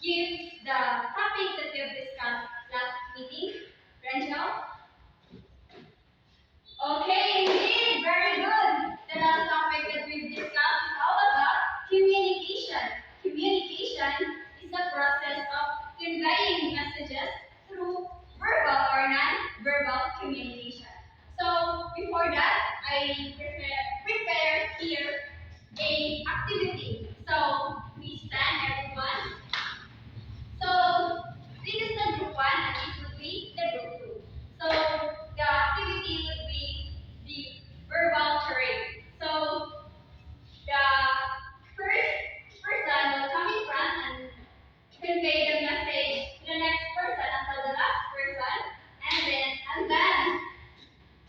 give the topic that we have discussed last meeting. Rangel? Okay, indeed, very good. The last topic that we've discussed is all about communication. Communication is the process of conveying messages through verbal or non-verbal communication. So before that, I prepared here a activity. So please stand, everyone. So this is the group one and this would be the group two. So the activity would be the verbal charade. So the first person will come in front and convey the message to the next person until the last person, and then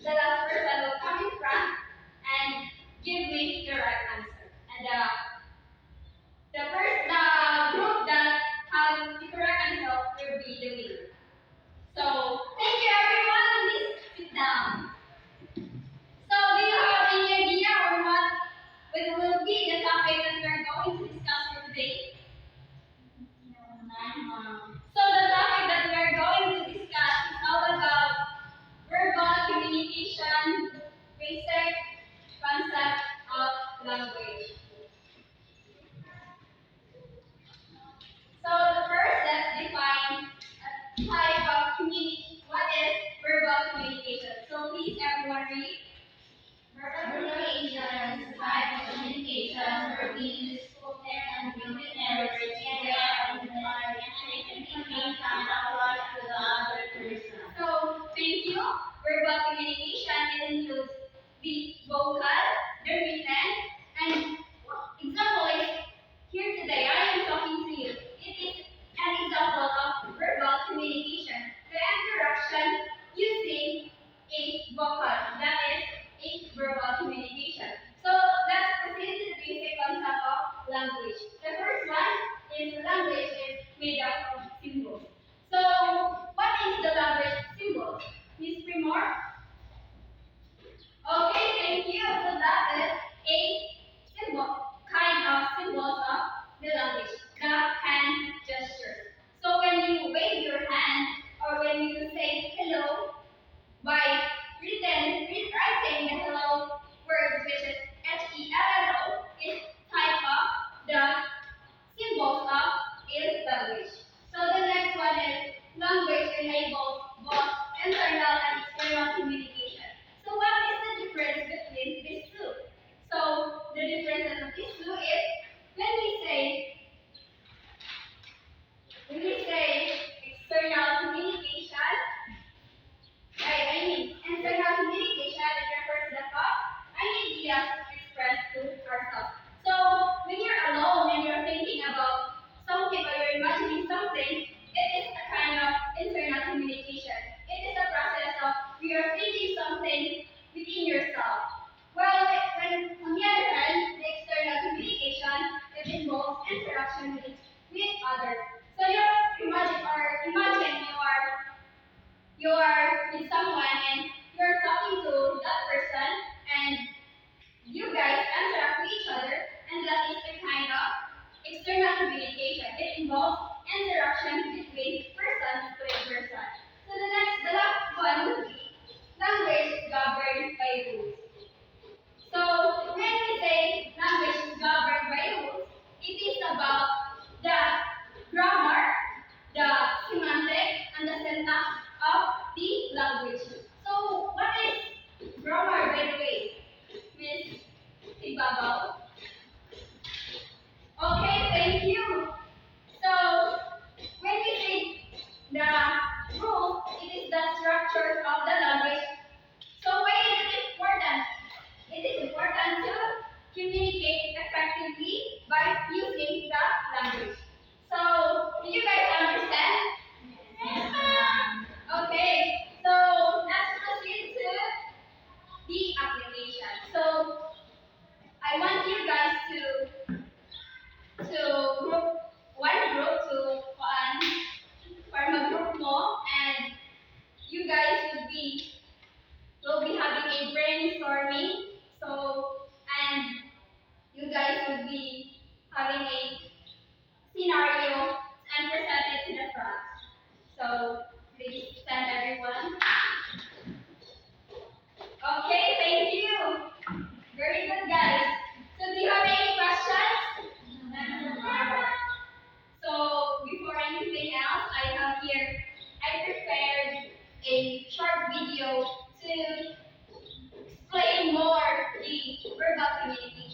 the last person will come in front and give me the right answer. And the group that has the correct answer will be the winner. So thank you everyone. Please sit down. So do you have any idea on what will be the topic that we are going to discuss for today? So the topic that we are going to discuss is all about verbal communication, basic concept of language. So the first, let's define a type of communication. What is verbal communication? So please everyone read. Verbal communication is a type of communication where we use spoken and written narrative and they are and can be made from applied to the other person. So thank you. Verbal communication includes the vocal, the written, and example is here today I am talking to you. It is an example of verbal communication. The interaction using a vocal, that is a verbal communication. So let's proceed to the basic concept of language. The first one is language is made up of symbols. So what is the language symbol? Miss Primor? Okay, thank you. So that is a kind of symbols of the language, the hand gesture. So when you wave your hand or when you say hello by writing the hello words, which is HELLO, is type of the symbols of a language. So the next one is language enables both internal and external communication. So what is the difference between these two? So the differences of these two is when we say external communication, I mean internal communication, it refers to the thoughts and ideas expressed to ourselves. So when you're alone and you're thinking about something or you're imagining something, it is a kind of internal communication. It is a process of you are thinking something within yourself. Well, when on the other hand, the external communication, it involves interaction with others. So imagine you are with someone and you're talking to that person and you guys interact with each other, and that is a kind of external communication. It involves interaction between person to a person. So the last one would be language is governed by rules. So when we say language is governed by rules, it is about the grammar, the semantic, and the syntax of the language. So what is grammar, by the way, Miss Ibabaw? Okay, thank you. So when we say the rules, it is the structure of the language. So why is it important? It is important to communicate effectively by using the language. So do you guys understand? Yes, ma'am. Okay, so let's proceed to the application. So I want you guys to group to form a group more, and you guys will be having a brainstorming. So and you guys will be having a nonverbal communication.